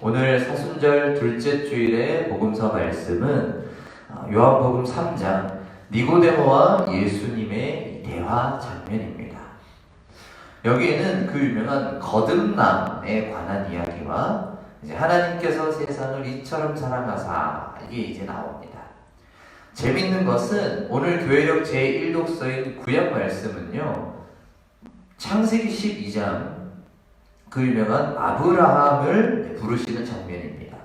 오늘 사순절 둘째 주일의 복음서 말씀은 요한복음 3장 니고데모와 예수님의 대화 장면입니다. 여기에는 그 유명한 거듭남에 관한 이야기와 이제 하나님께서 세상을 이처럼 사랑하사 이게 이제 나옵니다. 재밌는 것은 오늘 교회력 제1독서인 구약 말씀은요, 창세기 12장 그 유명한 아브라함을 부르시는 장면입니다.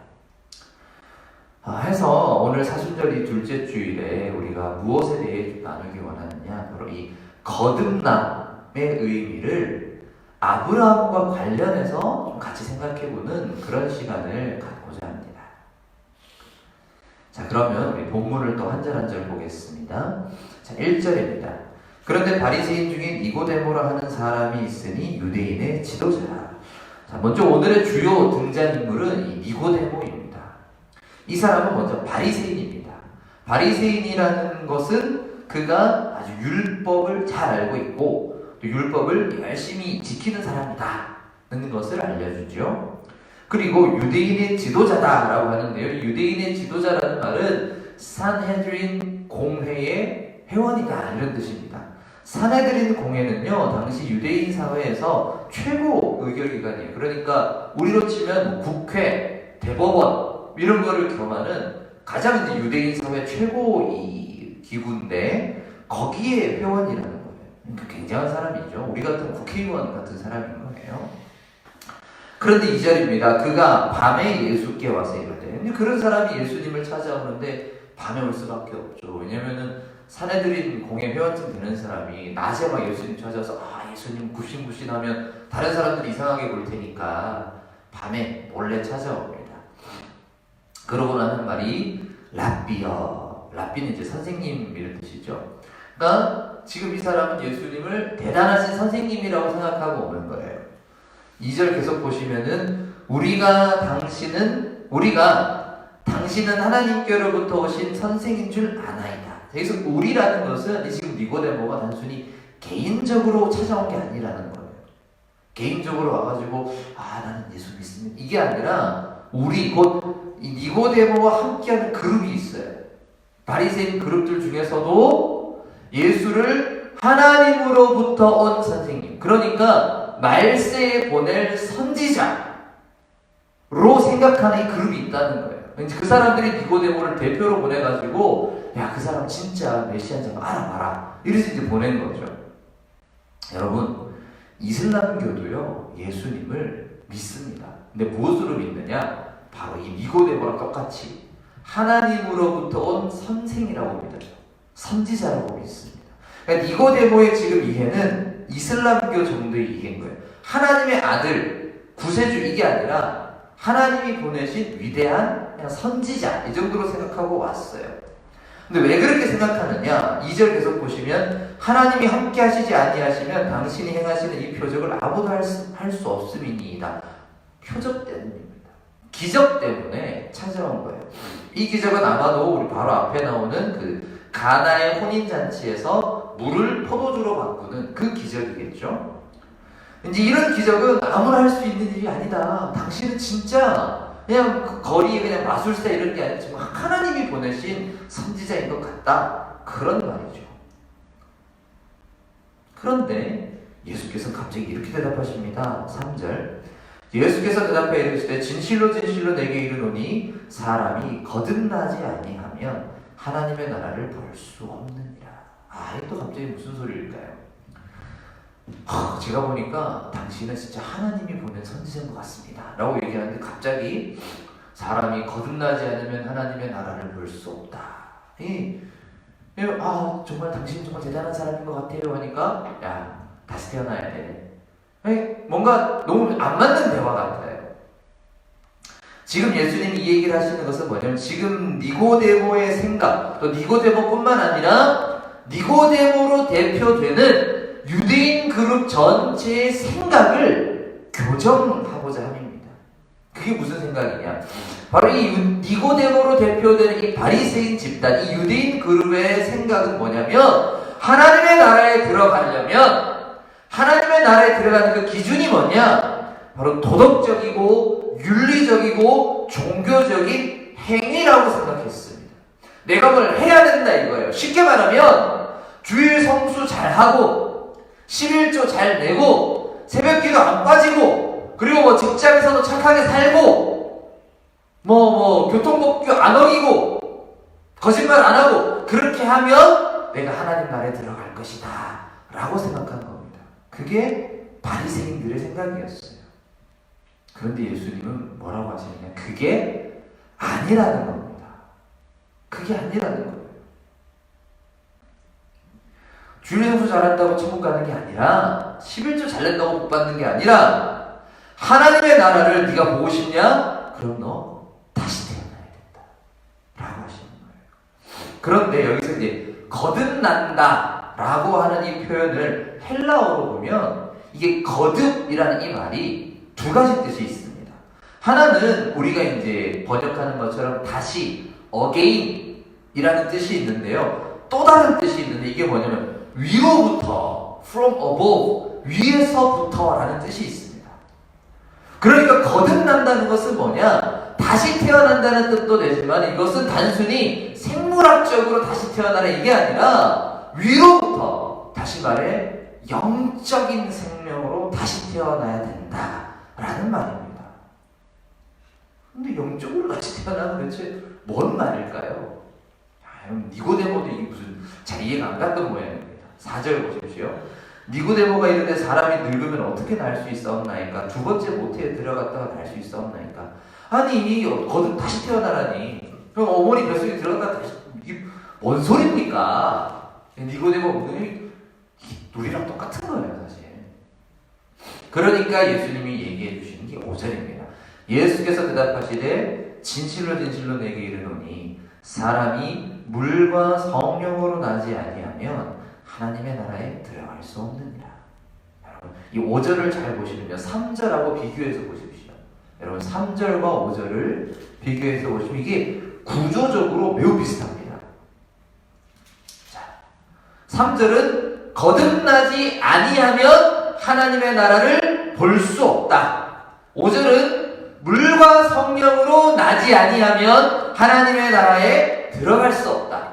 해서 오늘 사순절 이 둘째 주일에 우리가 무엇에 대해 나누기 원하느냐, 바로 이 거듭남의 의미를 아브라함과 관련해서 좀 같이 생각해보는 그런 시간을 갖고자 합니다. 자, 그러면 우리 본문을 또 한 절 한 절 보겠습니다. 자, 1절입니다. 그런데 바리새인 중에 니고데모라 하는 사람이 있으니 유대인의 지도자라. 자, 먼저 오늘의 주요 등장인물은 이 니고데모입니다. 이 사람은 먼저 바리새인입니다. 바리새인이라는 것은 그가 아주 율법을 잘 알고 있고 또 율법을 열심히 지키는 사람이다는 것을 알려주죠. 그리고 유대인의 지도자다라고 하는데요. 유대인의 지도자라는 말은 산헤드린 공회의 회원이다 이런 뜻입니다. 산헤드린 공회는요, 당시 유대인 사회에서 최고 의결기관이에요. 그러니까 우리로 치면 국회, 대법원 이런 거를 겸하는 가장 이제 유대인 사회 최고 이 기구인데 거기에 회원이라는 거예요. 그러니까 굉장한 사람이죠. 우리 같은 국회의원 같은 사람인 거예요. 그런데 2절입니다. 그가 밤에 예수께 와서 이르되, 근데 그런 사람이 예수님을 찾아오는데 밤에 올 수밖에 없죠. 왜냐면은 산헤드린 공회 회원쯤 되는 사람이 낮에 막 예수님 찾아서 예수님 굽신굽신하면 다른 사람들이 이상하게 볼 테니까 밤에 몰래 찾아옵니다. 그러고 나는 말이 랍비여. 랍비는 이제 선생님 이런 뜻이죠. 그러니까 지금 이 사람은 예수님을 대단하신 선생님이라고 생각하고 오는 거예요. 2절 계속 보시면은 당신은 하나님께로부터 오신 선생인 줄 아나이다. 여기서 우리라는 것은 지금 니고데모가 단순히 개인적으로 찾아온 게 아니라는 거예요. 개인적으로 와가지고 나는 예수 믿습니다 이게 아니라 우리 곧 이 니고데모와 함께하는 그룹이 있어요. 바리새인 그룹들 중에서도 예수를 하나님으로부터 온 선생님, 그러니까 말세에 보낼 선지자로 생각하는 이 그룹이 있다는 거예요. 그 사람들이 니고데모를 대표로 보내가지고 야, 그 사람 진짜 메시아인지 알아봐라 이래서 이제 보낸 거죠. 여러분, 이슬람교도요 예수님을 믿습니다. 근데 무엇으로 믿느냐? 바로 이 니고데모랑 똑같이 하나님으로부터 온 선생이라고 믿어요. 선지자라고 믿습니다. 그러니까 니고데모의 지금 이해는 이슬람교 정도의 이해인 거예요. 하나님의 아들, 구세주 이게 아니라 하나님이 보내신 위대한 그냥 선지자 이 정도로 생각하고 왔어요. 근데 왜 그렇게 생각하느냐? 2절 계속 보시면 하나님이 함께 하시지 아니하시면 당신이 행하시는 이 표적을 아무도 할 수 없음이니이다. 표적 때문입니다. 기적 때문에 찾아온 거예요. 이 기적은 아마도 우리 바로 앞에 나오는 그 가나의 혼인잔치에서 물을 포도주로 바꾸는 그 기적이겠죠. 이제 이런 기적은 아무나 할 수 있는 일이 아니다. 당신은 진짜 그냥 그 거리에 그냥 마술사 이런 게 아니지만 하나님이 보내신 선지자인 것 같다. 그런 말이죠. 그런데 예수께서 갑자기 이렇게 대답하십니다. 3절. 예수께서 대답하여 이르시되 진실로 진실로 내게 이르노니 사람이 거듭나지 아니하면 하나님의 나라를 볼 수 없느니라. 이게 또 갑자기 무슨 소리일까요? 제가 보니까 당신은 진짜 하나님이 보낸 선지자인 것 같습니다 라고 얘기하는데 갑자기 사람이 거듭나지 않으면 하나님의 나라를 볼 수 없다. 정말 당신은 정말 대단한 사람인 것 같아요 하니까 야, 다시 태어나야 돼. 뭔가 너무 안 맞는 대화 같아요. 지금 예수님이 이 얘기를 하시는 것은 뭐냐면 지금 니고데모의 생각, 또 니고데모뿐만 아니라 니고데모로 대표되는 유대인 그룹 전체의 생각을 교정하고자 함입니다. 그게 무슨 생각이냐? 바로 이 니고데모로 대표되는 이 바리새인 집단, 이 유대인 그룹의 생각은 뭐냐면 하나님의 나라에 들어가려면 하나님의 나라에 들어가는 그 기준이 뭐냐? 바로 도덕적이고 윤리적이고 종교적인 행위라고 생각했습니다. 내가 뭘 해야 된다 이거예요. 쉽게 말하면 주일 성수 잘하고 11조 잘 내고 새벽기도 안 빠지고 그리고 뭐 직장에서도 착하게 살고 교통법규 안 어기고 거짓말 안 하고 그렇게 하면 내가 하나님 나라에 들어갈 것이다 라고 생각한 겁니다. 그게 바리새인들의 생각이었어요. 그런데 예수님은 뭐라고 하시느냐? 그게 아니라는 겁니다. 그게 아니라는 거예요. 주일 성수 잘한다고 천국 가는 게 아니라 11조 잘 낸다고 복 받는 게 아니라 하나님의 나라를 네가 보고 싶냐? 그럼 너 다시 태어나야 된다 라고 하시는 거예요. 그런데 여기서 이제 거듭난다 라고 하는 이 표현을 헬라어로 보면 이게 거듭이라는 이 말이 두 가지 뜻이 있습니다. 하나는 우리가 이제 번역하는 것처럼 다시 again 이라는 뜻이 있는데요. 또 다른 뜻이 있는데 이게 뭐냐면 위로부터 from above 위에서부터 라는 뜻이 있습니다. 그러니까 거듭난다는 것은 뭐냐? 다시 태어난다는 뜻도 되지만 이것은 단순히 생물학적으로 다시 태어나는 이게 아니라 위로부터 다시 말해 영적인 생명으로 다시 태어나야 된다라는 말입니다. 근데 영적으로 다시 태어나면 대체 뭔 말일까요? 니고데모도 이게 무슨 잘 이해가 안 갔던 모양입니다. 4절 보십시오. 니고데모가 이르되 사람이 늙으면 어떻게 날 수 있사옵나이까? 두 번째 모태에 들어갔다가 날 수 있사옵나이까? 아니 거듭 다시 태어나라니 그럼 어머니 뱃속에 들어갔다가 다시 이게 뭔 소리입니까? 니고데모 우리랑 똑같은 거예요 사실. 그러니까 예수님이 얘기해 주시는 게 5절입니다. 예수께서 대답하시되 진실로 진실로 내게 이르노니 사람이 물과 성령으로 나지 아니하면 하나님의 나라에 들어갈 수 없느니라. 여러분 이 5절을 잘 보시면요 3절하고 비교해서 보십시오. 여러분 3절과 5절을 비교해서 보시면 이게 구조적으로 매우 비슷합니다. 자, 3절은 거듭나지 아니하면 하나님의 나라를 볼 수 없다. 5절은 물과 성령으로 나지 아니하면 하나님의 나라에 들어갈 수 없다.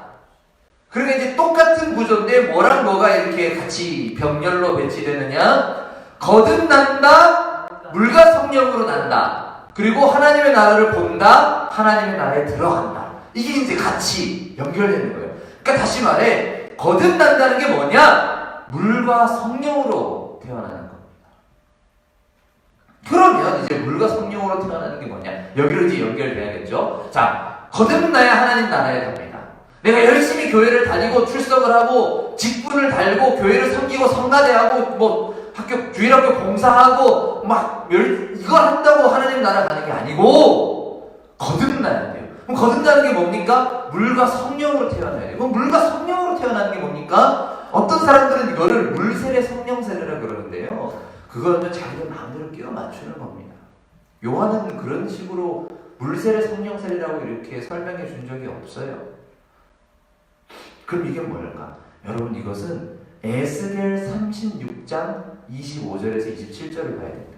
그러니까 이제 똑같은 구조인데 뭐랑 뭐가 이렇게 같이 병렬로 배치되느냐? 거듭난다, 물과 성령으로 난다. 그리고 하나님의 나라를 본다, 하나님의 나라에 들어간다. 이게 이제 같이 연결되는 거예요. 그러니까 다시 말해 거듭난다는 게 뭐냐? 물과 성령으로 태어나는 겁니다. 그러면 이제 물과 성령으로 태어나는 게 뭐냐? 여기로 이제 연결돼야겠죠? 자, 거듭나야 하나님 나라에 갑니다. 내가 열심히 교회를 다니고 출석을 하고 직분을 달고 교회를 섬기고 성가대하고 학교 주일학교 봉사하고 이거 한다고 하나님 나라 가는 게 아니고 거듭나야 돼요. 그럼 거듭나는 게 뭡니까? 물과 성령으로 태어나야 돼요. 그럼 물과 성령으로 태어나는 게 뭡니까? 어떤 사람들은 이거를 물세례 성령세례라 그러는데요. 그거는 자기들 마음대로 끼워 맞추는 겁니다. 요한은 그런 식으로 물세례 성령세례라고 이렇게 설명해 준 적이 없어요. 그럼 이게 뭘까? 여러분 이것은 에스겔 36장 25절에서 27절을 봐야 됩니다.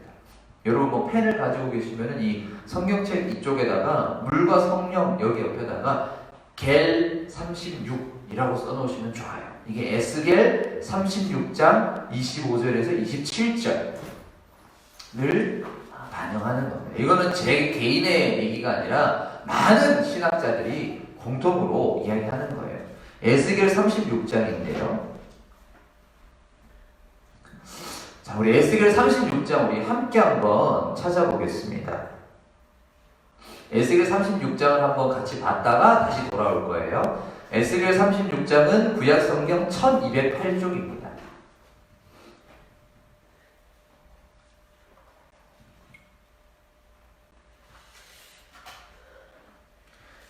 여러분 펜을 가지고 계시면은 이 성경책 이쪽에다가 물과 성령 여기 옆에다가 겔 36이라고 써놓으시면 좋아요. 이게 에스겔 36장 25절에서 27절을 반영하는 겁니다. 이거는 제 개인의 얘기가 아니라 많은 신학자들이 공통으로 이야기하는 거예요. 에스겔 36장인데요. 자, 우리 에스겔 36장 우리 함께 한번 찾아보겠습니다. 에스겔 36장을 한번 같이 봤다가 다시 돌아올 거예요. 에스겔 36장은 구약성경 1208쪽입니다.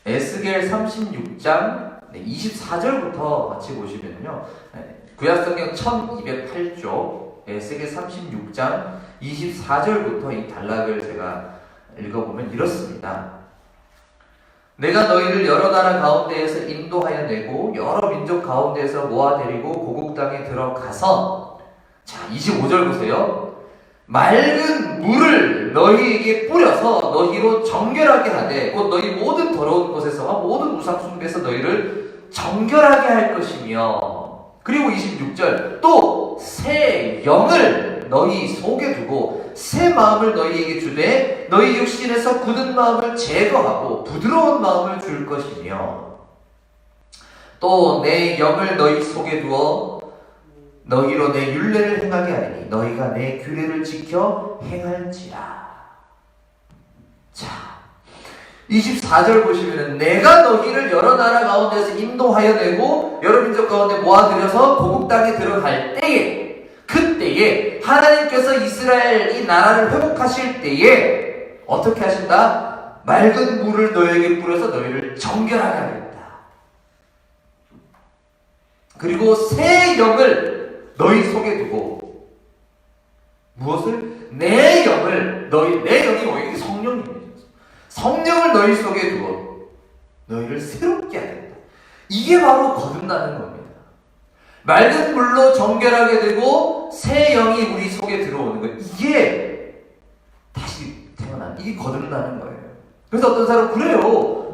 에스겔 36장 24절부터 같이 보시면요. 구약성경 1208쪽 에스겔 36장 24절부터 이 단락을 제가 읽어보면 이렇습니다. 내가 너희를 여러 나라 가운데에서 인도하여 내고 여러 민족 가운데에서 모아 데리고 고국 땅에 들어가서 자 25절 보세요. 맑은 물을 너희에게 뿌려서 너희로 정결하게 하되 곧 너희 모든 더러운 곳에서와 모든 우상 숭배에서 너희를 정결하게 할 것이며, 그리고 26절 또 새 영을 너희 속에 두고 새 마음을 너희에게 주되 너희 육신에서 굳은 마음을 제거하고 부드러운 마음을 줄 것이며, 또 내 영을 너희 속에 두어 너희로 내 율례를 행하게 하리니 너희가 내 규례를 지켜 행할지라. 자, 24절 보시면은 내가 너희를 여러 나라 가운데서 인도하여 내고 여러 민족 가운데 모아들여서 고국 땅에 들어갈 때에, 그때에 하나님께서 이스라엘 이 나라를 회복하실 때에 어떻게 하신다? 맑은 물을 너희에게 뿌려서 너희를 정결하게 하겠다. 그리고 새 영을 너희 속에 두고, 무엇을? 내 영을 내 영이 뭐예요? 성령님이죠. 성령을 너희 속에 두고 너희를 새롭게 하겠다. 이게 바로 거듭나는 겁니다. 맑은 물로 정결하게 되고 새 영이 우리 속에 들어오는 거예요. 이게 다시 태어난, 이게 거듭나는 거예요. 그래서 어떤 사람은 그래요,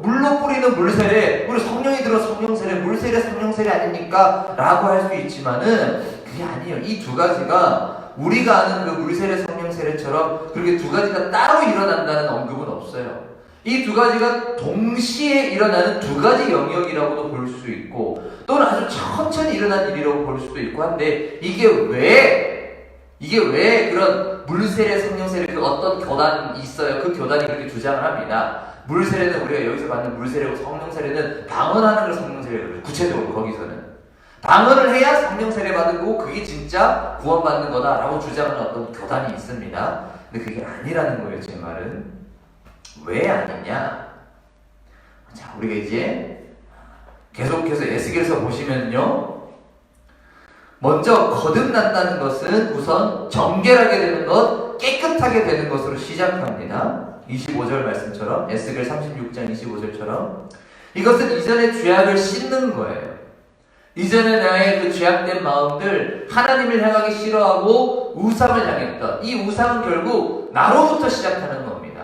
물로 뿌리는 물세례, 우리 성령이 들어 성령세례, 물세례, 성령세례 아닙니까? 라고 할 수 있지만은 그게 아니에요. 이 두 가지가 우리가 아는 그 물세례, 성령세례처럼 그렇게 두 가지가 따로 일어난다는 언급은 없어요. 이 두 가지가 동시에 일어나는 두 가지 영역이라고도 볼 수 있고, 또는 아주 천천히 일어난 일이라고 볼 수도 있고 한데, 이게 왜 그런 물세례, 성령세례 그 어떤 교단이 있어요. 그 교단이 그렇게 주장을 합니다. 물세례는 우리가 여기서 받는 물세례고 성령세례는 방언하는 걸 성령세례를, 구체적으로 거기서는 방언을 해야 성령세례 받은 거고 그게 진짜 구원받는 거다라고 주장하는 어떤 교단이 있습니다. 근데 그게 아니라는 거예요. 제 말은 왜 아니냐? 자, 우리가 이제 계속해서 에스겔서 보시면요, 먼저 거듭난다는 것은 우선 정결하게 되는 것, 깨끗하게 되는 것으로 시작합니다. 25절 말씀처럼, 에스겔 36장 25절처럼 이것은 이전의 죄악을 씻는 거예요. 이전에 나의 그 죄악된 마음들, 하나님을 향하기 싫어하고 우상을 향했던 이 우상은 결국 나로부터 시작하는 겁니다.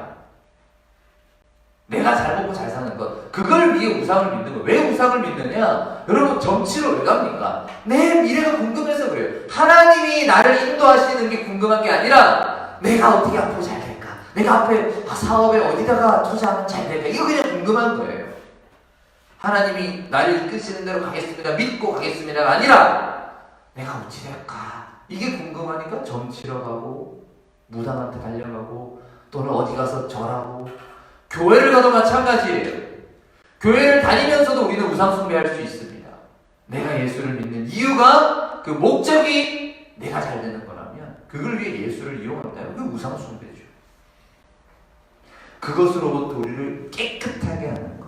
내가 잘 먹고 잘 사는 것, 그걸 위해 우상을 믿는 거예요. 왜 우상을 믿느냐? 여러분, 점치러 왜 갑니까? 내 미래가 궁금해서 그래요. 하나님이 나를 인도하시는 게 궁금한 게 아니라 내가 어떻게 앞으로 잘 될까? 내가 앞에 사업에 어디다가 투자하면 잘 될까? 이거 그냥 궁금한 거예요. 하나님이 나를 이끄시는 대로 가겠습니다, 믿고 가겠습니다가 아니라 내가 어찌 될까? 이게 궁금하니까 점치러 가고 무당한테 달려가고 또는 어디 가서 절하고, 교회를 가도 마찬가지예요. 교회를 다니면서도 우리는 우상 숭배할 수 있습니다. 내가 예수를 믿는 이유가, 그 목적이 내가 잘 되는 거라면 그걸 위해 예수를 이용한다면 그게 우상 숭배죠. 그것으로부터 우리를 깨끗하게 하는 것.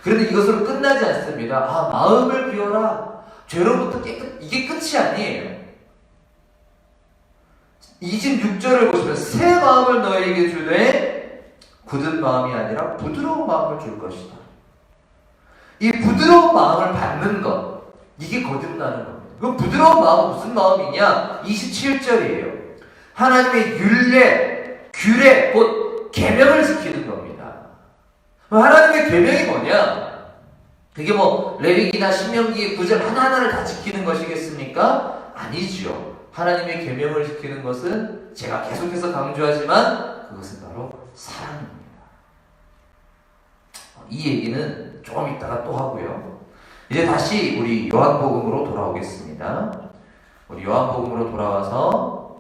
그런데 이것으로 끝나지 않습니다. 아, 마음을 비워라, 죄로부터 깨끗, 이게 끝이 아니에요. 26절을 보시면 새 마음을 너에게 주되 굳은 마음이 아니라 부드러운 마음을 줄 것이다. 이 부드러운 마음을 받는 것, 이게 거듭나는 겁니다. 그 부드러운 마음은 무슨 마음이냐? 27절이에요. 하나님의 율례, 규례, 곧 계명을 지키는 겁니다. 하나님의 계명이 뭐냐? 그게 뭐 레위기나 신명기의 구절 하나하나를 다 지키는 것이겠습니까? 아니지요. 하나님의 계명을 지키는 것은 제가 계속해서 강조하지만 그것은 바로 사랑입니다. 이 얘기는 조금 이따가 또 하고요. 이제 다시 우리 요한복음으로 돌아오겠습니다. 우리 요한복음으로 돌아와서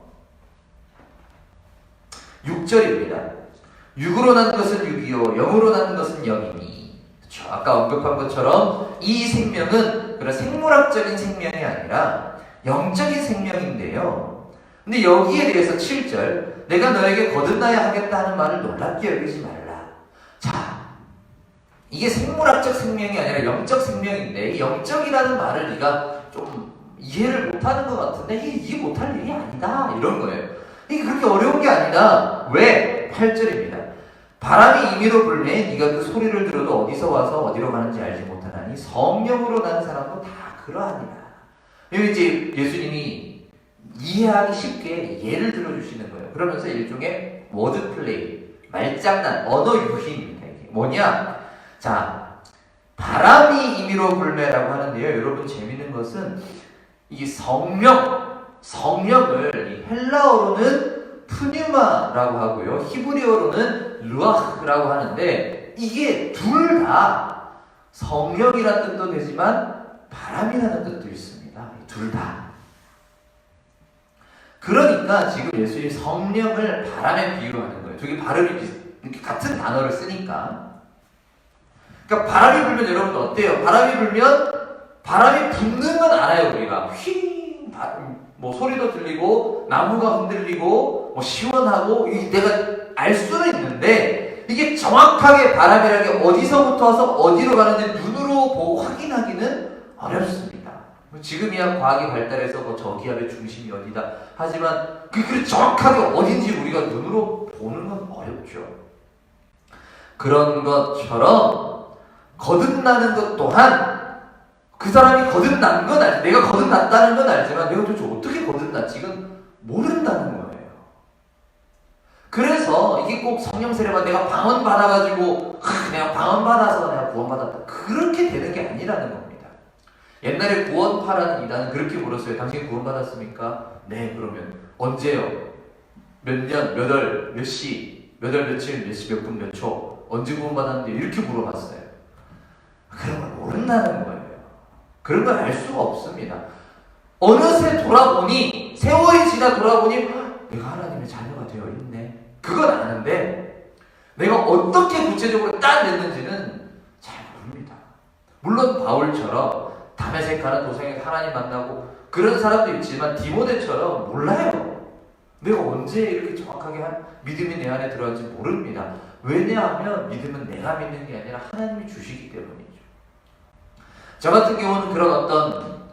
6절입니다. 육으로 난 것은 육이요 영으로 난 것은 영이니. 그렇죠. 아까 언급한 것처럼 이 생명은 그런 생물학적인 생명이 아니라 영적인 생명인데요. 근데 여기에 대해서 7절, 내가 너에게 거듭나야 하겠다 하는 말을 놀랍게 여기지 말라. 자, 이게 생물학적 생명이 아니라 영적 생명인데, 이 영적이라는 말을 네가 좀 이해를 못하는 것 같은데 이게 이해 못할 일이 아니다, 이런 거예요. 이게 그렇게 어려운 게 아니다. 왜? 8절입니다. 바람이 임의로 불매 네가 그 소리를 들어도 어디서 와서 어디로 가는지 알지 못하나니 성령으로 난 사람도 다 그러하니라. 여기 이제 예수님이 이해하기 쉽게 예를 들어주시는 거예요. 그러면서 일종의 워드플레이, 말장난, 언어 유희입니다. 이게 뭐냐? 자, 바람이 임의로 불매라고 하는데요. 여러분 재밌는 것은 이 성령을 헬라어로는 푸뉴마라고 하고요. 히브리어로는 루아흐라고 하는데 이게 둘 다 성령이라는 뜻도 되지만 바람이라는 뜻도 있습니다. 둘 다. 그러니까 지금 예수님이 성령을 바람에 비유하는 거예요. 두 개 발음이 이렇게 같은 단어를 쓰니까. 그러니까 바람이 불면 여러분 어때요? 바람이 불면 바람이 붙는 건 알아요. 우리가 휘, 뭐 소리도 들리고 나무가 흔들리고 뭐 시원하고 내가 알 수는 있는데 이게 정확하게 바람이라는 게 어디서부터 와서 어디로 가는지 눈으로 보고 확인하기는 어렵습니다. 지금이야 과학이 발달해서 뭐 저기압의 중심이 어디다 하지만 그 정확하게 어딘지 우리가 눈으로 보는 건 어렵죠. 그런 것처럼 거듭나는 것 또한 그 사람이 거듭난 건 알지, 내가 거듭났다는 건 알지만 내가 도대체 어떻게 거듭났지 이건 모른다는 거예요. 그래서 이게 꼭 성령 세례만 내가 방언 받아가지고 내가 방언 받아서 내가 구원 받았다 그렇게 되는 게 아니라는 겁니다. 옛날에 구원파라는 이단은 그렇게 물었어요. 당신 구원 받았습니까? 네. 그러면 언제요? 몇 년, 몇 월, 몇 시, 몇 월, 며칠, 몇 시, 몇 분, 몇 초 언제 구원 받았는데 이렇게 물어봤어요. 그런 걸 모른다는 거예요. 그런 걸 알 수가 없습니다. 어느새 돌아보니 세월이 지나 돌아보니 내가 하나님의 자녀가 되어 있네. 그건 아는데 내가 어떻게 구체적으로 딱 됐는지는 잘 모릅니다. 물론 바울처럼 다메섹 가는 도상에 하나님 만나고 그런 사람도 있지만 디모데처럼 몰라요. 내가 언제 이렇게 정확하게 믿음이 내 안에 들어왔는지 모릅니다. 왜냐하면 믿음은 내가 믿는 게 아니라 하나님이 주시기 때문이죠. 저 같은 경우는 그런 어떤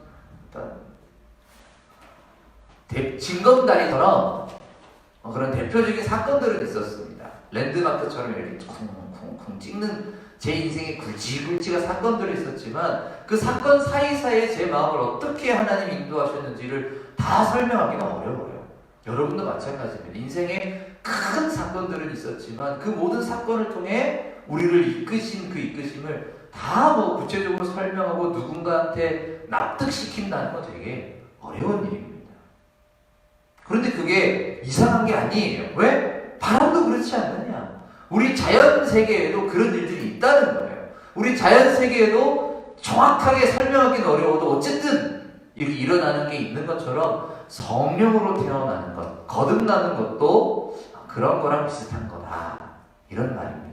징검다리처럼 그런 대표적인 사건들은 있었습니다. 랜드마크처럼 이렇게 쿵쿵쿵 찍는 제 인생에 굵직굵직한 사건들이 있었지만 그 사건 사이사이에 제 마음을 어떻게 하나님이 인도하셨는지를 다 설명하기가 어려워요. 여러분도 마찬가지입니다. 인생에 큰 사건들은 있었지만 그 모든 사건을 통해 우리를 이끄신 그 이끄심을 다 뭐 구체적으로 설명하고 누군가한테 납득시킨다는 건 되게 어려운 일입니다. 그런데 그게 이상한 게 아니에요. 왜? 바람도 그렇지 않느냐. 우리 자연 세계에도 그런 일들이 있다는 거예요. 우리 자연 세계에도 정확하게 설명하기는 어려워도 어쨌든 일어나는 게 있는 것처럼 성령으로 태어나는 것, 거듭나는 것도 그런 거랑 비슷한 거다. 이런 말입니다.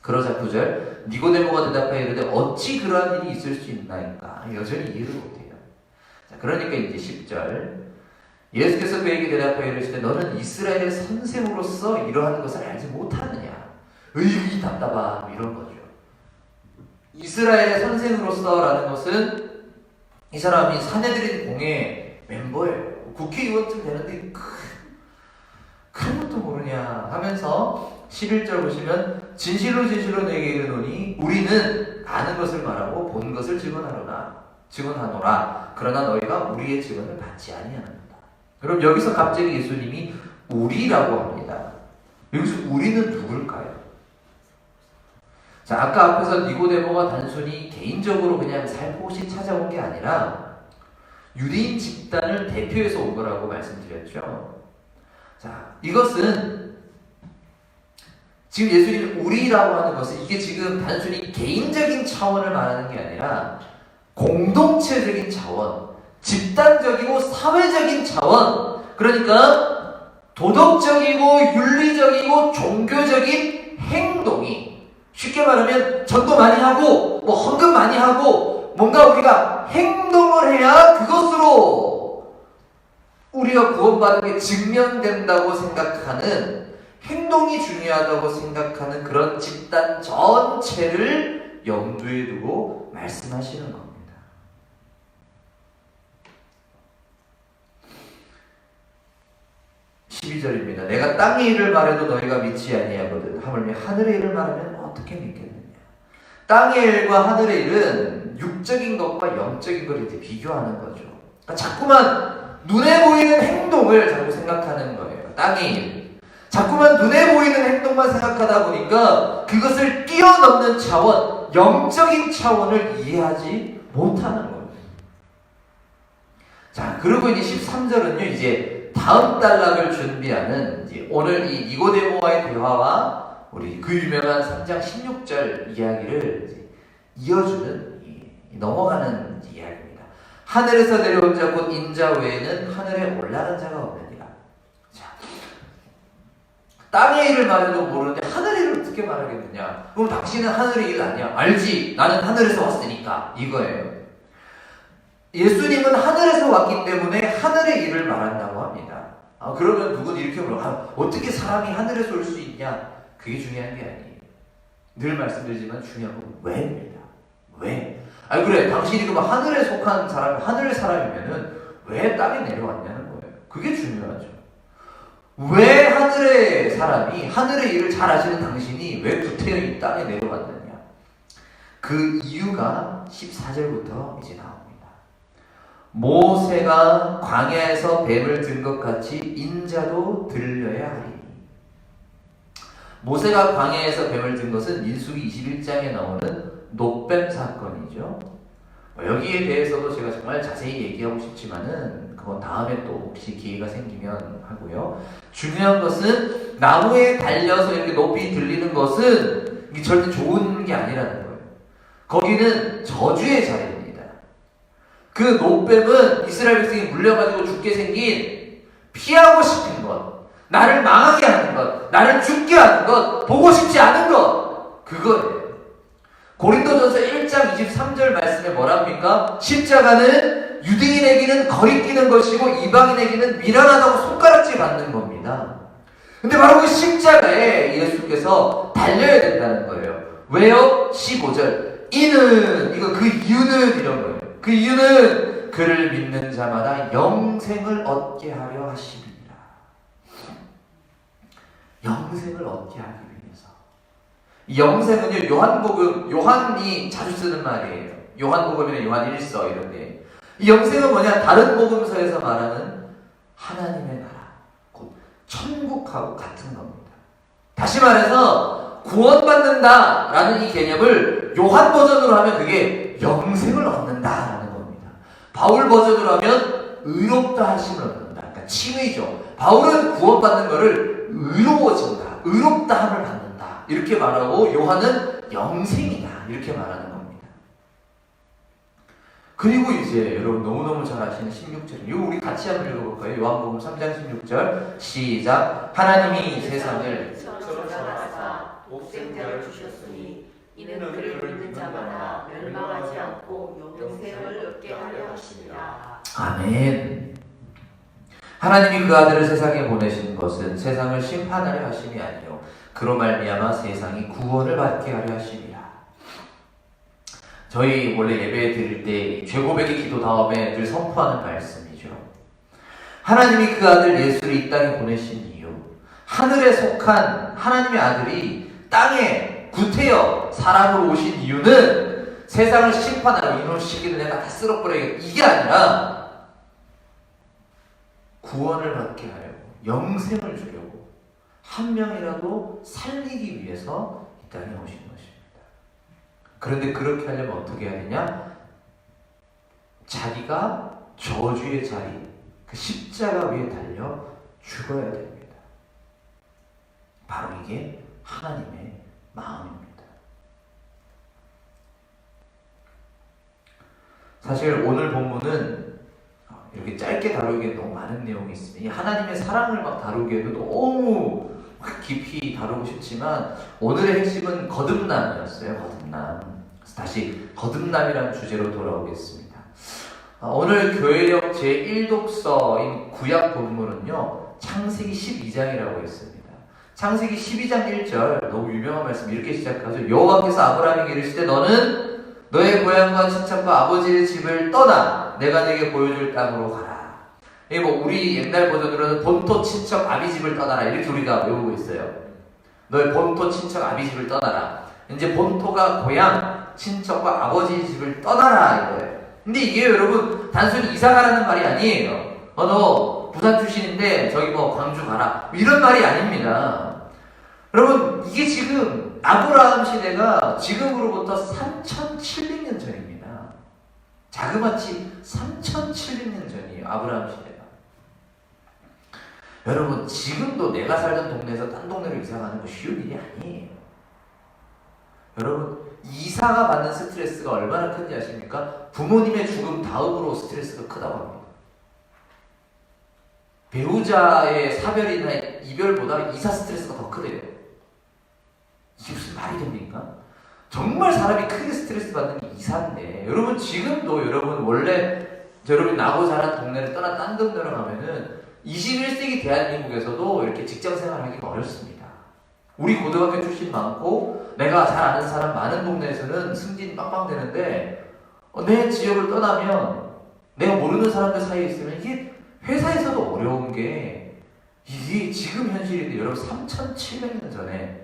그러자 9절 니고데모가 대답하여 이르되 어찌 그러한 일이 있을 수 있나이까. 여전히 이해를 못해요. 자, 그러니까 이제 10절 예수께서 그에게 대답하여 이르시되 너는 이스라엘의 선생으로서 이러한 것을 알지 못하느냐. 으이 답답함 이런 거죠. 이스라엘의 선생으로서라는 것은 이 사람이 사내들인 공회 멤버예요. 국회의원쯤 되는데 큰 것도 모르냐 하면서 11절 보시면 진실로 진실로 내게 이르노니 우리는 아는 것을 말하고 본 것을 증언하노라. 그러나 너희가 우리의 증언을 받지 아니하는다. 그럼 여기서 갑자기 예수님이 우리라고 합니다. 여기서 우리는 누굴까요? 자, 아까 앞에서 니고데모가 단순히 개인적으로 그냥 살포시 찾아온 게 아니라 유대인 집단을 대표해서 온 거라고 말씀드렸죠. 자, 이것은 지금 예수님이 우리라고 하는 것은 이게 지금 단순히 개인적인 차원을 말하는 게 아니라 공동체적인 차원, 집단적이고 사회적인 차원, 그러니까 도덕적이고 윤리적이고 종교적인 행동이, 쉽게 말하면 전도 많이 하고 뭐 헌금 많이 하고 뭔가 우리가 행동을 해야 그것으로 우리가 구원받는 게 증명된다고 생각하는, 행동이 중요하다고 생각하는 그런 집단 전체를 염두에 두고 말씀하시는 겁니다. 12절입니다. 내가 땅의 일을 말해도 너희가 믿지 아니하거든. 하물며 하늘의 일을 말하면 어떻게 믿겠느냐. 땅의 일과 하늘의 일은 육적인 것과 영적인 걸 이제 비교하는 거죠. 그러니까 자꾸만 눈에 보이는 행동을 자꾸 생각하는 거예요. 땅의 일. 자꾸만 눈에 보이는 행동만 생각하다 보니까 그것을 뛰어넘는 차원, 영적인 차원을 이해하지 못하는 거예요. 자, 그리고 이제 13절은요, 이제 다음 단락을 준비하는 이제 오늘 이 니고데모와의 대화와 우리 그 유명한 3장 16절 이야기를 이제 이어주는 넘어가는 이야기입니다. 하늘에서 내려온 자 곧 인자 외에는 하늘에 올라간 자가 없느니라. 자, 땅의 일을 말해도 모르는데 하늘의 일을 어떻게 말하겠느냐? 그럼 당신은 하늘의 일 아니야? 알지? 나는 하늘에서 왔으니까 이거예요. 예수님은 하늘에서 왔기 때문에 하늘의 일을 말한다고 합니다. 그러면 누군 이렇게 물어, 어떻게 사람이 하늘에서 올 수 있냐? 그게 중요한 게 아니에요. 늘 말씀드리지만 중요한 건 왜입니다. 왜? 그래, 당신이 그럼 하늘에 속한 사람, 하늘 사람이면은 왜 땅에 내려왔냐는 거예요. 그게 중요하죠. 왜 하늘의 사람이, 하늘의 일을 잘 아시는 당신이 왜 구태여 이 땅에 내려왔느냐? 그 이유가 14절부터 이제 나옵니다. 모세가 광야에서 뱀을 든 것 같이 인자도 들려야 하리니. 모세가 광야에서 뱀을 든 것은 민수기 21장에 나오는 놋뱀 사건이죠. 여기에 대해서도 제가 정말 자세히 얘기하고 싶지만은 그건 다음에 또 혹시 기회가 생기면 하고요. 중요한 것은 나무에 달려서 이렇게 높이 들리는 것은 이게 절대 좋은 게 아니라는 거예요. 거기는 저주의 자리입니다. 그 놋뱀은 이스라엘 백성이 물려가지고 죽게 생긴 피하고 싶은 것, 나를 망하게 하는 것, 나를 죽게 하는 것, 보고 싶지 않은 것, 그거예요. 고린도전서 1장 23절 말씀에 뭐랍니까? 십자가는 유대인에게는 거리끼는 것이고 이방인에게는 미련하다고 손가락질 받는 겁니다. 근데 바로 그 십자가에 예수께서 달려야 된다는 거예요. 왜요? 15절 이는, 그 이유는 이런 거예요. 그 이유는 그를 믿는 자마다 영생을 얻게 하려 하심이니라. 영생을 얻게 하기 위해서. 이 영생은요, 요한이 자주 쓰는 말이에요. 요한복음이나 요한 1서 이런데. 이 영생은 뭐냐? 다른 복음서에서 말하는 하나님의 나라, 곧 천국하고 같은 겁니다. 다시 말해서 구원받는다라는 이 개념을 요한 버전으로 하면 그게 영생을 얻는다라는 겁니다. 바울 버전으로 하면 의롭다 하심을 얻는다. 그러니까 칭의죠. 바울은 구원받는 것을 의로워진다, 의롭다함을 받는다 이렇게 말하고, 요한은 영생이다 이렇게 말하는 겁니다. 그리고 이제 여러분 너무너무 잘 아시는 16절, 이거 우리 같이 한번 읽어볼까요? 요한복음 3장 16절 시작. 하나님이 세상을 독생자를 주셨으니 이는 그를 믿는 자마다 멸망하지 않고 영생을 얻게 하려 하시니라. 아멘. 하나님이 그 아들을 세상에 보내신 것은 세상을 심판하려 하심이 아니요 그로 말미암아 세상이 구원을 받게 하려 하심이라. 저희 원래 예배 드릴 때 죄고백의 기도 다음에 늘 선포하는 말씀이죠. 하나님이 그 아들 예수를 이 땅에 보내신 이유, 하늘에 속한 하나님의 아들이 땅에 구태여 사람으로 오신 이유는 세상을 심판하러 이놈 시기를 내가 다 쓸어버려야겠다 이게 아니라 구원을 받게 하려고, 영생을 주려고, 한 명이라도 살리기 위해서 이 땅에 오신 것입니다. 그런데 그렇게 하려면 어떻게 해야 되냐? 자기가 저주의 자리, 그 십자가 위에 달려 죽어야 됩니다. 바로 이게 하나님의 마음입니다. 사실 오늘 본문은 이렇게 짧게 다루기에 너무 많은 내용이 있습니다. 이 하나님의 사랑을 막 다루기에도 너무 깊이 다루고 싶지만 오늘의 핵심은 거듭남이었어요. 거듭남. 그래서 다시 거듭남이라는 주제로 돌아오겠습니다. 오늘 교회력 제1독서인 구약 본문은요, 창세기 12장이라고 했습니다. 창세기 12장 1절 너무 유명한 말씀 이렇게 시작하죠. 여호와께서 아브라함에게 이르시되 너는 너의 고향과 친척과 아버지의 집을 떠나 내가 네게 보여줄 땅으로 가라. 이게 뭐 우리 옛날 버전으로는 본토 친척 아비 집을 떠나라 이렇게 우리가 외우고 있어요. 너의 본토 친척 아비 집을 떠나라. 이제 본토가 고향, 친척과 아버지 집을 떠나라 이거예요. 근데 이게 여러분 단순히 이사 가라는 말이 아니에요. 너 부산 출신인데 저기 뭐 광주 가라. 이런 말이 아닙니다. 여러분, 이게 지금 아브라함 시대가 지금으로부터 3,700년 전입니다. 자그마치 3,700년 전이에요. 아브라함 시대가. 여러분, 지금도 내가 살던 동네에서 딴 동네로 이사 가는 거 쉬운 일이 아니에요. 여러분, 이사가 받는 스트레스가 얼마나 큰지 아십니까? 부모님의 죽음 다음으로 스트레스가 크다고 합니다. 배우자의 사별이나 이별보다 이사 스트레스가 더 크대요. 이게 무슨 말이 됩니까? 정말 사람이 크게 스트레스 받는 게 이사인데, 여러분 지금도 여러분 원래 여러분 나고 자란 동네를 떠나 딴 동네로 가면은 21세기 대한민국에서도 이렇게 직장 생활하기가 어렵습니다. 우리 고등학교 출신 많고 내가 잘 아는 사람 많은 동네에서는 승진이 빵빵 되는데 내 지역을 떠나면 내가 모르는 사람들 사이에 있으면 이게 회사에서도 어려운 게 이게 지금 현실인데 여러분 3,700년 전에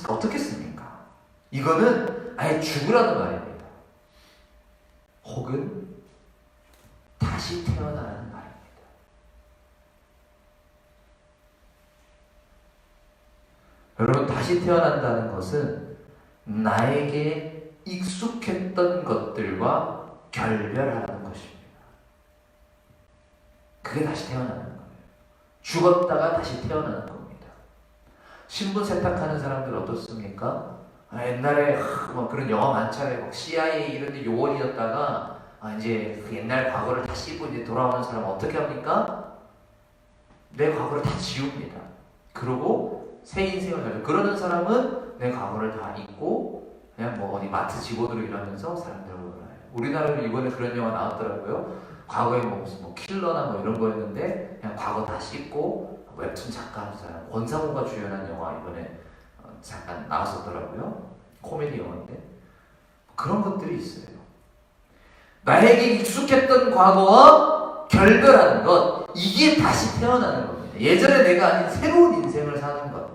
어떻겠습니까? 이거는 아예 죽으라는 말입니다. 혹은 다시 태어나라는 말입니다. 여러분, 다시 태어난다는 것은 나에게 익숙했던 것들과 결별하라는 것입니다. 그게 다시 태어나는 거예요. 죽었다가 다시 태어나는 겁니다. 신분 세탁하는 사람들 어떻습니까? 옛날에 뭐 그런 영화 많잖아요. CIA 이런 데 요원이었다가 이제 그 옛날 과거를 다 씹고 이제 돌아오는 사람 어떻게 합니까? 내 과거를 다 지웁니다. 그러고 새 인생을 살죠. 그러는 사람은 내 과거를 다 잊고 그냥 뭐 어디 마트 직원으로 일하면서 사람들을 몰라요. 우리나라도 이번에 그런 영화 나왔더라고요. 과거에 뭐 무슨 뭐 킬러나 뭐 이런 거였는데 그냥 과거 다 씹고 웹툰 작가 한 사람 권상우가 주연한 영화 이번에 잠깐 나왔었더라고요. 코미디 영화인데 그런 것들이 있어요. 나에게 익숙했던 과거와 결별하는 것, 이게 다시 태어나는 겁니다. 예전에 내가 아닌 새로운 인생을 사는 것.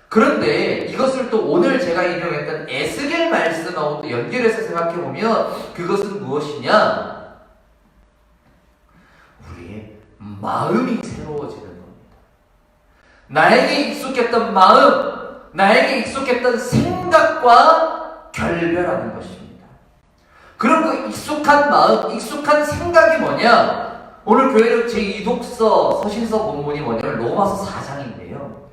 그런데 이것을 또 오늘 제가 인용했던 에스겔 말씀하고 또 연결해서 생각해보면 그것은 무엇이냐? 우리의 마음이 새로워지는 겁니다. 나에게 익숙했던 마음, 나에게 익숙했던 생각과 결별하는 것입니다. 그럼 그 익숙한 마음, 익숙한 생각이 뭐냐? 오늘 교회는 제2독서 서신서 본문이 뭐냐면 로마서 4장인데요.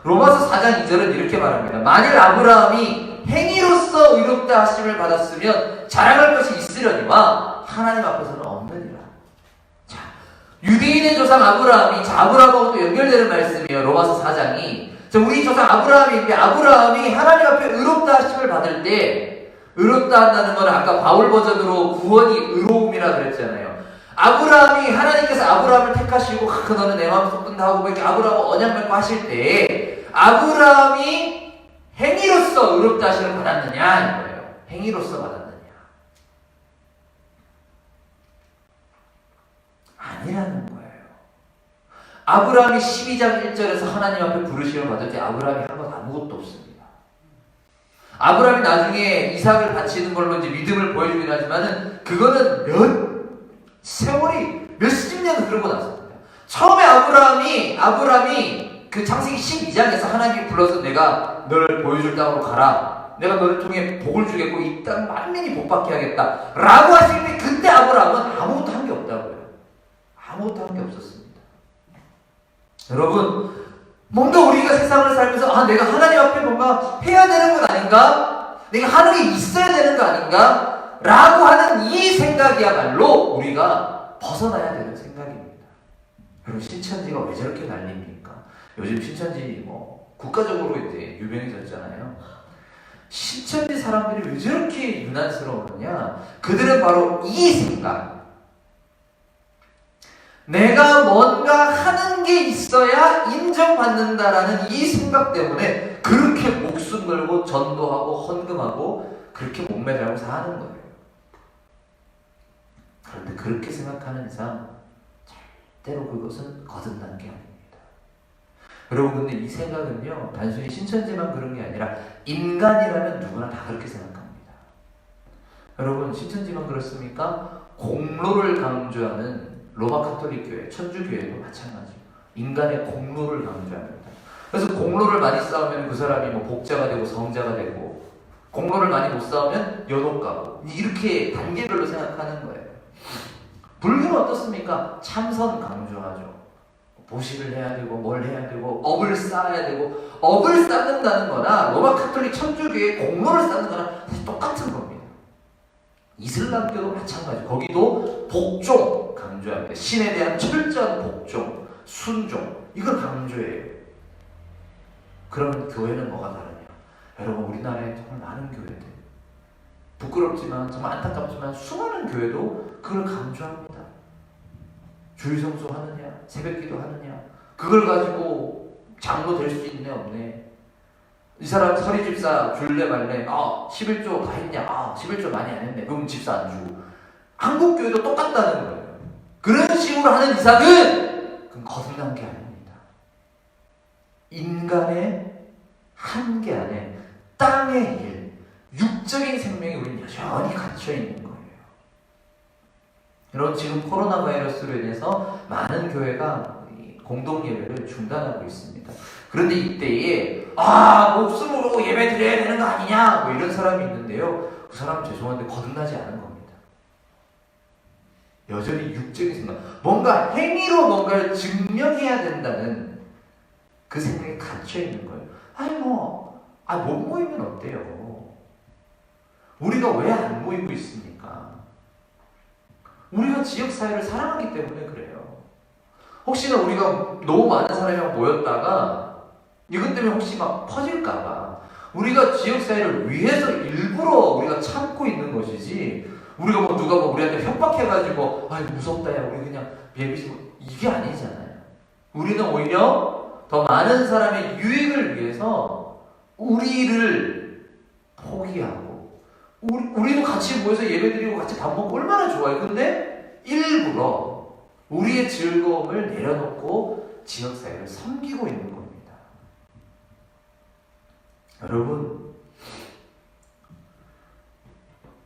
로마서 4장 2절은 이렇게 말합니다. 만일 아브라함이 행위로서 의롭다 하심을 받았으면 자랑할 것이 있으려니와 하나님 앞에서는 없느니라. 자, 유대인의 조상 아브라함이, 아브라함하고 또 연결되는 말씀이에요. 로마서 4장이. 우리 조상 아브라함인데 아브라함이 하나님 앞에 의롭다 하심을 받을 때, 의롭다 한다는 건 아까 바울 버전으로 구원이 의로움이라 그랬잖아요. 아브라함이, 하나님께서 아브라함을 택하시고 너는 내 마음 쏟는다 하고 이렇게 아브라함을 언약 맺고 하실 때 아브라함이 행위로서 의롭다 하심을 받았느냐 이거예요. 행위로서 받았느냐? 아니라는 거예요. 아브라함이 12장 1절에서 하나님 앞에 부르심을 받을 때 아브라함이 한 건 아무것도 없습니다. 아브라함이 나중에 이삭을 바치는 걸로 이제 믿음을 보여주긴 하지만은 그거는 세월이 몇십 년 흐르고 났습니다. 처음에 아브라함이 그 창세기 12장에서 하나님이 불러서 내가 너를 보여줄 땅으로 가라. 내가 너를 통해 복을 주겠고 이 땅 만민이 복받게 하겠다. 라고 하실 때 그때 아브라함은 아무것도 한 게 없다고요. 아무것도 한 게 없었습니다. 여러분, 뭔가 우리가 세상을 살면서 내가 하나님 앞에 뭔가 해야 되는 건 아닌가? 내가 하는 게 있어야 되는 거 아닌가? 라고 하는 이 생각이야말로 우리가 벗어나야 되는 생각입니다. 여러분, 신천지가 왜 저렇게 난립니까? 요즘 신천지 뭐 국가적으로 이제 유명해졌잖아요. 신천지 사람들이 왜 저렇게 유난스러우느냐? 그들은 바로 이 생각. 내가 뭔가 하는 게 있어야 인정받는다라는 이 생각 때문에 그렇게 목숨 걸고 전도하고 헌금하고 그렇게 목매달고 사는 거예요. 그런데 그렇게 생각하는 이상 절대로 그것은 거듭난 게 아닙니다. 여러분, 근데 이 생각은요, 단순히 신천지만 그런 게 아니라 인간이라면 누구나 다 그렇게 생각합니다. 여러분, 신천지만 그렇습니까? 공로를 강조하는 로마 카톨릭 교회, 천주교회도 마찬가지예요. 인간의 공로를 강조합니다. 그래서 공로를 많이 쌓으면 그 사람이 뭐 복자가 되고 성자가 되고, 공로를 많이 못 쌓으면 연옥가고, 이렇게 단계별로 생각하는 거예요. 불교는 어떻습니까? 참선 강조하죠. 보식을 해야 되고 뭘 해야 되고 업을 쌓아야 되고, 업을 쌓는다는 거나 로마 카톨릭 천주교의 공로를 쌓는 거나 사실 똑같은 겁니다. 이슬람교도 마찬가지. 거기도 복종 강조합니다. 신에 대한 철저한 복종, 순종, 이걸 강조해요. 그러면 교회는 뭐가 다르냐? 여러분, 우리나라에 정말 많은 교회들, 부끄럽지만 정말 안타깝지만 수많은 교회도 그걸 강조합니다. 주일 성수하느냐, 새벽기도 하느냐, 그걸 가지고 장로 될 수 있네 없네. 이 사람 서리 집사 줄래 말래, 11조 다 했냐, 11조 많이 안 했네, 그럼 집사 안 주고. 한국 교회도 똑같다는 거예요. 그런 식으로 하는 이상은 그건 거듭난 게 아닙니다. 인간의 한계 안에 땅의 일, 육적인 생명이 우리는 여전히 갇혀 있는 거예요. 여러분, 지금 코로나 바이러스로 인해서 많은 교회가 공동 예배를 중단하고 있습니다. 그런데 이때에 목숨으로 예배 드려야 되는 거 아니냐, 뭐 이런 사람이 있는데요. 그 사람 죄송한데 거듭나지 않은 겁니다. 여전히 육적인 생각, 뭔가 행위로 뭔가를 증명해야 된다는 그 생각에 갇혀 있는 거예요. 못 모이면 어때요? 우리가 왜 안 모이고 있습니까? 우리가 지역사회를 사랑하기 때문에 그래요. 혹시나 우리가 너무 많은 사람이 모였다가 이것 때문에 혹시 막 퍼질까봐 우리가 지역사회를 위해서 일부러 우리가 참고 있는 것이지, 우리가 누가 우리한테 협박해가지고 무섭다, 야 우리 그냥 예비지, 이게 아니잖아요. 우리는 오히려 더 많은 사람의 유익을 위해서 우리를 포기하고, 우리도 같이 모여서 예배드리고 같이 밥 먹고 얼마나 좋아요. 근데 일부러 우리의 즐거움을 내려놓고 지역사회를 섬기고 있는 겁니다. 여러분,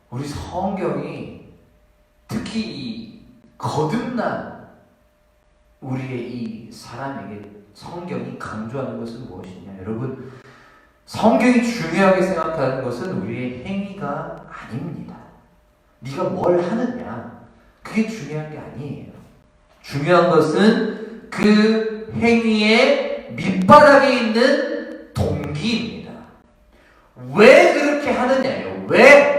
우리 성경이 특히 이 거듭난 우리의 이 사람에게 성경이 강조하는 것은 무엇이냐? 여러분, 성경이 중요하게 생각하는 것은 우리의 행위가 아닙니다. 네가 뭘 하느냐, 그게 중요한 게 아니에요. 중요한 것은 그 행위의 밑바닥에 있는 동기입니다. 왜 그렇게 하느냐예요. 왜?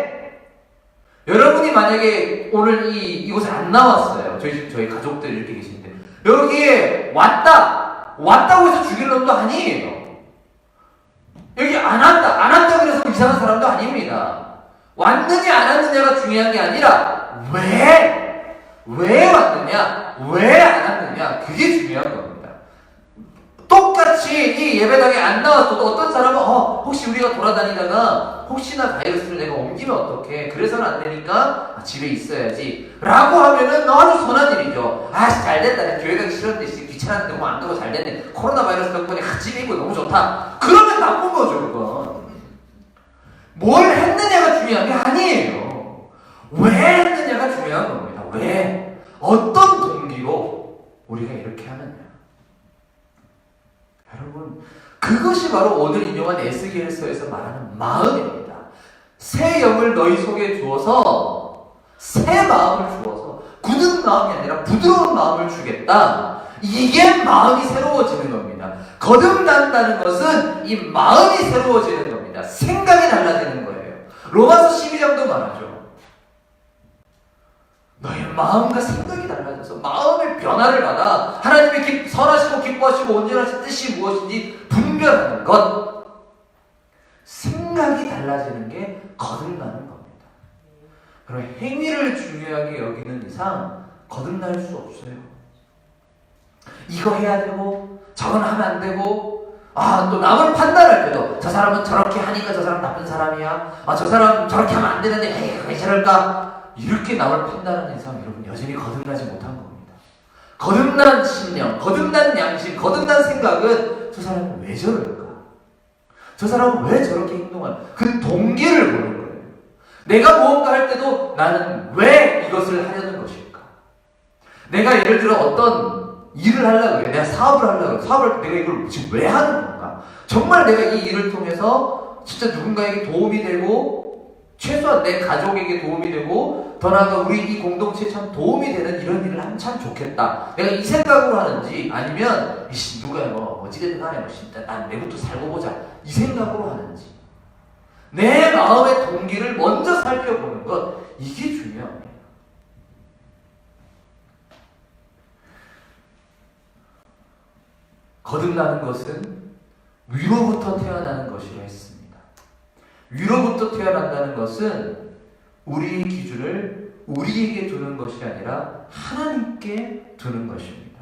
여러분이 만약에 오늘 이곳에 안 나왔어요. 저희 가족들이 이렇게 계신데, 여기에 왔다고 해서 죽일 놈도 아니에요. 여기 안 왔다 그래서 이상한 사람도 아닙니다. 왔느냐 안 왔느냐가 중요한 게 아니라 왜 왔느냐, 왜 안 왔느냐, 그게 중요한 겁니다. 똑같이 이 예배당에 안 나왔어도 어떤 사람은 혹시 우리가 돌아다니다가 혹시나 바이러스를 내가 옮기면 어떡해, 그래서는 안 되니까 집에 있어야지 라고 하면은 아주 선한 일이죠. 잘됐다, 내가 교회 가기 싫었는데 귀찮았는데 너무 안 가고 잘됐네, 코로나 바이러스 덕분에 집에 있고 너무 좋다, 그러면 나쁜 거죠. 그건 뭘 했느냐가 중요한 게 아니에요. 왜 했느냐가 중요한 겁니다. 왜? 어떤 동기로 우리가 이렇게 하느냐. 여러분, 그것이 바로 오늘 인용한 에스겔서에서 말하는 마음입니다. 새 영을 너희 속에 주어서, 새 마음을 주어서, 굳은 마음이 아니라 부드러운 마음을 주겠다. 이게 마음이 새로워지는 겁니다. 거듭난다는 것은 이 마음이 새로워지는 겁니다. 생각이 달라지는 거예요. 로마서 12장도 말하죠. 너의 마음과 생각이 달라져서 마음의 변화를 받아 하나님의 선하시고 기뻐하시고 온전하신 뜻이 무엇인지 분별하는 것. 생각이 달라지는 게 거듭나는 겁니다. 그럼 행위를 중요하게 여기는 이상 거듭날 수 없어요. 이거 해야 되고 저건 하면 안 되고, 또 남을 판단할 때도 저 사람은 저렇게 하니까 저 사람 나쁜 사람이야, 저 사람 저렇게 하면 안 되는데 왜 저럴까, 이렇게 남을 판단하는 이상 여러분 여전히 거듭나지 못한 겁니다. 거듭난 신념, 거듭난 양심, 거듭난 생각은 저 사람은 왜 저럴까, 저 사람은 왜 저렇게 행동할까, 그 동기를 보는 거예요. 내가 무언가 할 때도 나는 왜 이것을 하려는 것일까, 내가 예를 들어 어떤 일을 하려고 해. 내가 사업을 하려고 해. 사업을 내가 이걸 지금 왜 하는 건가? 정말 내가 이 일을 통해서 진짜 누군가에게 도움이 되고 최소한 내 가족에게 도움이 되고 더 나아가 우리 이 공동체에 참 도움이 되는 이런 일을 하면 참 좋겠다. 내가 이 생각으로 하는지 아니면 누가 뭐 어찌됐든 간에 뭐 진짜 난 내부터 살고 보자 이 생각으로 하는지 내 마음의 동기를 먼저 살펴보는 것 이게 중요합니다. 거듭나는 것은 위로부터 태어나는 것이라 했습니다. 위로부터 태어난다는 것은 우리의 기준을 우리에게 두는 것이 아니라 하나님께 두는 것입니다.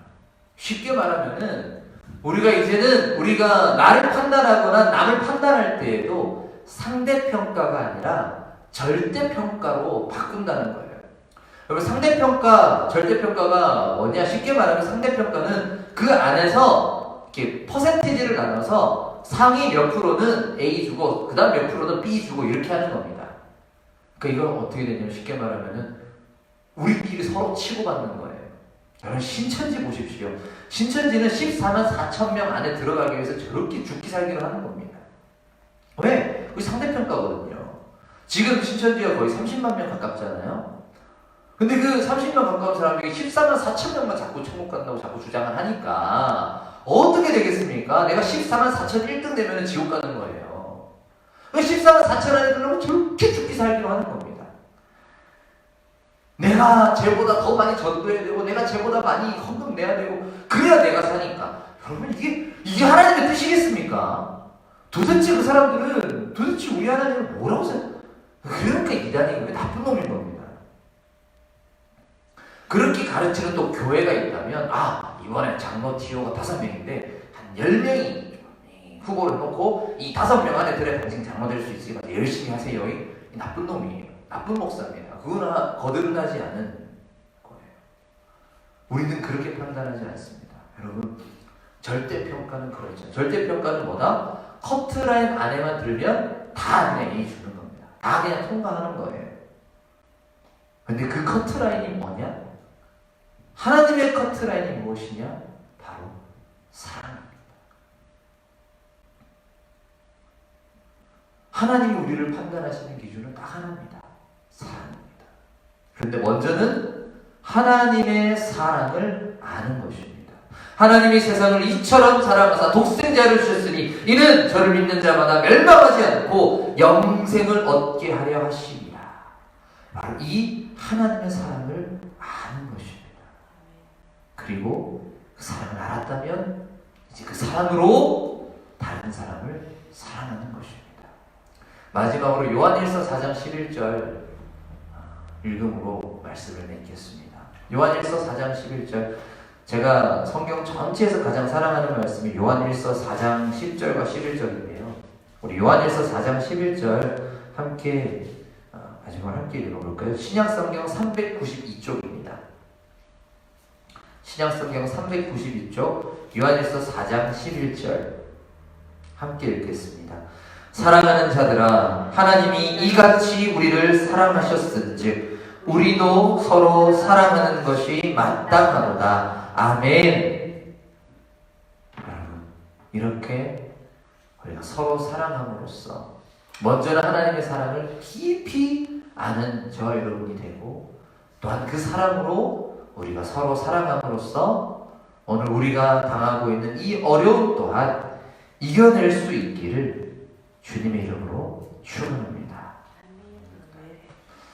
쉽게 말하면은 우리가 나를 판단하거나 남을 판단할 때에도 상대평가가 아니라 절대평가로 바꾼다는 거예요. 여러분 상대평가, 절대평가가 뭐냐? 쉽게 말하면 상대평가는 그 안에서 이렇게 퍼센티지를 나눠서 상위 몇 프로는 A 주고 그 다음 몇 프로는 B 주고 이렇게 하는 겁니다. 그러니까 이건 어떻게 되냐면 쉽게 말하면은 우리끼리 서로 치고받는 거예요. 여러분 신천지 보십시오. 신천지는 14만 4천 명 안에 들어가기 위해서 저렇게 죽기 살기를 하는 겁니다. 왜? 그게 상대평가거든요. 지금 신천지가 거의 30만 명 가깝잖아요. 근데 그 30만 가까운 사람에게 14만 4천 명만 자꾸 천국 간다고 자꾸 주장을 하니까 어떻게 되겠습니까? 내가 14만 4천 1등 되면 지옥 가는 거예요. 14만 4천 안에 들려고 저렇게 죽기 살기로 하는 겁니다. 내가 쟤보다 더 많이 전도해야 되고 내가 쟤보다 많이 헌금 내야 되고 그래야 내가 사니까. 여러분 이게 하나님의 뜻이겠습니까? 도대체 그 사람들은 도대체 우리 하나님을 뭐라고 생각해요? 그러니까 이단이고 나쁜 놈인 겁니다. 그렇게 가르치는 또 교회가 있다면 이번에 장로 TO가 5명인데 한 10명이 후보를 놓고 이 5명 안에 들어야 당신 장로 될 수 있으니까 열심히 하세요. 이 나쁜 놈이에요. 나쁜 목사입니다. 그거나 거듭나지 않은 거예요. 우리는 그렇게 판단하지 않습니다. 여러분 절대평가는 그렇죠. 절대평가는 뭐다? 커트라인 안에만 들면 다 그냥 A 주는 겁니다. 다 그냥 통과하는 거예요. 근데 그 커트라인이 뭐냐? 하나님의 커트라인이 무엇이냐? 바로 사랑입니다. 하나님이 우리를 판단하시는 기준은 딱 하나입니다. 사랑입니다. 그런데 먼저는 하나님의 사랑을 아는 것입니다. 하나님이 세상을 이처럼 사랑하사 독생자를 주셨으니 이는 저를 믿는 자마다 멸망하지 않고 영생을 얻게 하려 하심이라. 바로 이 하나님의 사랑을 아는 것입니다. 그리고 그 사랑을 알았다면 이제 그 사랑으로 다른 사람을 사랑하는 것입니다. 마지막으로 요한일서 4장 11절 읽음으로 말씀을 맺겠습니다. 요한일서 4장 11절 제가 성경 전체에서 가장 사랑하는 말씀이 요한일서 4장 10절과 11절인데요. 우리 요한일서 4장 11절 마지막으로 함께 읽어볼까요? 신약성경 392쪽입니다. 신약성경 392쪽 요한일서 4장 11절 함께 읽겠습니다. 사랑하는 자들아 하나님이 이같이 우리를 사랑하셨은즉 우리도 서로 사랑하는 것이 마땅하도다. 아멘. 여러분 이렇게 우리가 서로 사랑함으로써 먼저는 하나님의 사랑을 깊이 아는 저와 여러분이 되고 또한 그 사랑으로 우리가 서로 사랑함으로써 오늘 우리가 당하고 있는 이 어려움 또한 이겨낼 수 있기를 주님의 이름으로 축원합니다.